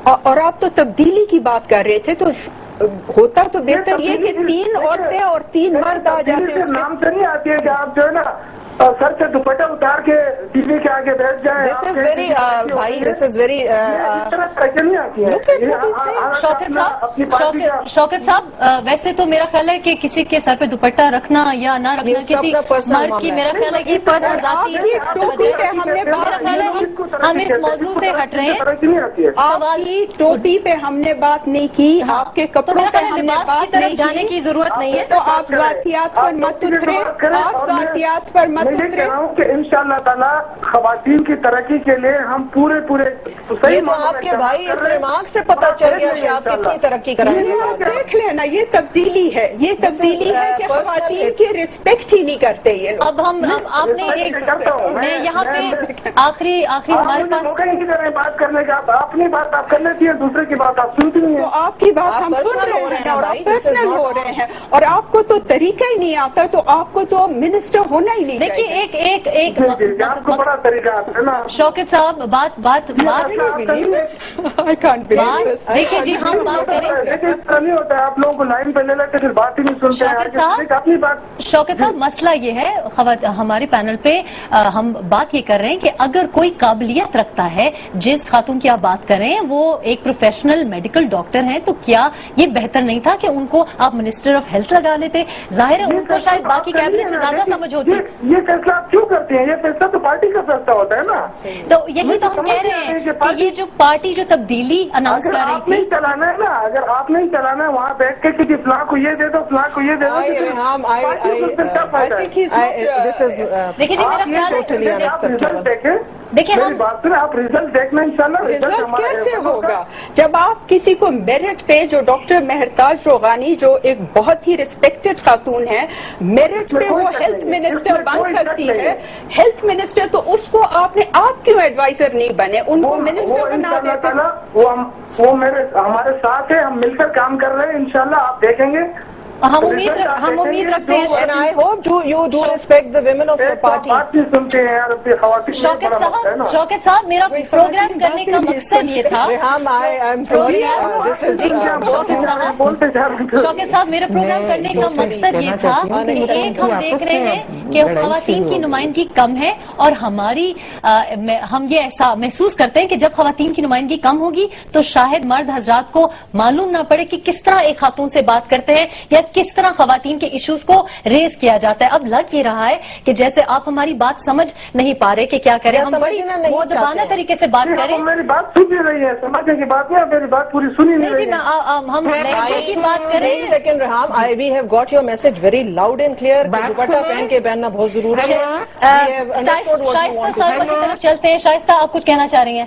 اور آپ تو تبدیلی کی بات کر رہے تھے، تو ہوتا تو بہتر یہ کہ 3 عورتیں اور 3 مرد آ جاتے ہیں. نام سے نہیں آتی ہے کہ آپ جو ہے نا سر سے دوپٹہ اتار کے ٹی وی کے آگے بیٹھ جائیں. This is very بھائی this is very نہیں آتی ہے. شوکت صاحب ویسے تو میرا خیال ہے کہ کسی کے سر پہ دوپٹہ رکھنا یا نہ رکھنا کسی مرد کی، میرا خیال ہے کہ پرسنل ذاتی ہم اس موضوع سے ہٹ رہے ہیں. آپ کی ٹوپی پہ ہم نے بات نہیں کی، آپ کے کپڑوں پہ ہم نے بات نہیں جانے کی ضرورت نہیں ہے. تو آپ ذاتیات پر مت اترے، آپ ذاتیات پر مت میں یہ کہہ رہا ہوں کہ انشاءاللہ تعالی خواتین کی ترقی کے لیے ہم پورے یہ تو آپ کے بھائی اس ریمارک سے پتہ چل گیا کہ آپ کتنی ترقی کرائیں گے. دیکھ لینا یہ تبدیلی ہے، یہ تبدیلی ہے کہ خواتین کی رسپیکٹ ہی نہیں کرتے یہ لوگ. اب آپ نے ایک میں یہاں پہ آخری ہمارے پاس موقع نہیں دے رہے ہیں بات کرنے کا. اپنی بات آپ کر لیتی ہیں، دوسرے کی بات آپ سنتی نہیں تو ہیں. آپ کی بات ہم سن رہے ہیں اور آپ پرسنل ہو رہے ہیں، اور آپ کو تو طریقہ ہی نہیں آتا، تو آپ کو تو منسٹر ہونا ہی نہیں. دیکھیے ایک آپ کو بڑا طریقہ آتا ہے نا. شوکت صاحب بات دیکھیے جی ہم بات کریں. نہیں ہوتا ہے، آپ لوگوں کو لائن پہ لے لیتے پھر بات ہی نہیں سنتے ہیں. اپنی بات شوکت صاحب مسئلہ یہ ہے ہمارے پینل پہ ہم بات یہ کر رہے ہیں کہ اگر کوئی قابلیت رکھتا ہے، جس خاتون کی آپ بات کر رہے ہیں وہ ایک پروفیشنل میڈیکل ڈاکٹر ہیں، تو کیا یہ بہتر نہیں تھا کہ ان کو آپ منسٹر آف ہیلتھ لگا لیتے؟ ظاہر ہے ان کو شاید باقی کیبنٹ سے زیادہ سمجھ ہوتی. یہ فیصلہ آپ کیوں کرتے ہیں؟ یہ فیصلہ تو پارٹی کا فیصلہ ہوتا ہے نا. تو یہی تو ہم کہہ رہے ہیں کہ یہ جو پارٹی جو تبدیلی اناؤنس کر رہی آپ نہیں تھی، چلانا ہے نا، اگر آپ نہیں چلانا ہے وہاں بیٹھ کے کہ فلاں کو یہ دے دو، فلاں کو یہ دے دو. دیکھیے جی میرا خیال دیکھیے ہم بات کریں، آپ ریزلٹ دیکھنا انشاءاللہ. رزلٹ کیسے ہوگا جب آپ کسی کو میرٹ پہ، جو ڈاکٹر مہرتاج روغانی جو ایک بہت ہی ریسپیکٹڈ خاتون ہے، میرٹ پہ وہ ہیلتھ منسٹر بن سکتی ہے. ہیلتھ منسٹر تو اس کو آپ کیوں ایڈوائزر نہیں بنے؟ ان کو منسٹر بنا دیتے. وہ ہمارے ساتھ ہے، ہم مل کر کام کر رہے ہیں انشاءاللہ. آپ دیکھیں گے ہم امید رکھتے ہیں. And I hope you do respect the women of your party. بات نہیں سنتے ہیں یار، خواتین. شوکت صاحب میرا پروگرام کرنے کا مقصد یہ تھا. شوکت صاحب میرا پروگرام کرنے کا مقصد یہ تھا کہ ایک ہم دیکھ رہے ہیں کہ خواتین کی نمائندگی کم ہے، اور ہم یہ ایسا محسوس کرتے ہیں کہ جب خواتین کی نمائندگی کم ہوگی تو شاید مرد حضرات کو معلوم نہ پڑے کہ کس طرح ایک خاتون سے بات کرتے ہیں یا کس طرح خواتین کے ایشوز کو ریز کیا جاتا ہے. اب لگ یہ رہا ہے کہ جیسے آپ ہماری بات سمجھ نہیں پا رہے کہ کیا کریں، ہم بڑی مؤدبانہ طریقے سے بات کریں. میری بات سن نہیں رہی ہے، سمجھنے کی بات نہیں، میری بات پوری سنی نہیں رہی ہے. ہم لہجے کی بات کریں. لیکن Reham we have got your message very loud and clear کہ دوپٹہ پہن کے پہننا بہت ضروری ہے. شائستہ صاحبہ کی طرف چلتے ہیں. شائستہ آپ کچھ کہنا چاہ رہی ہیں؟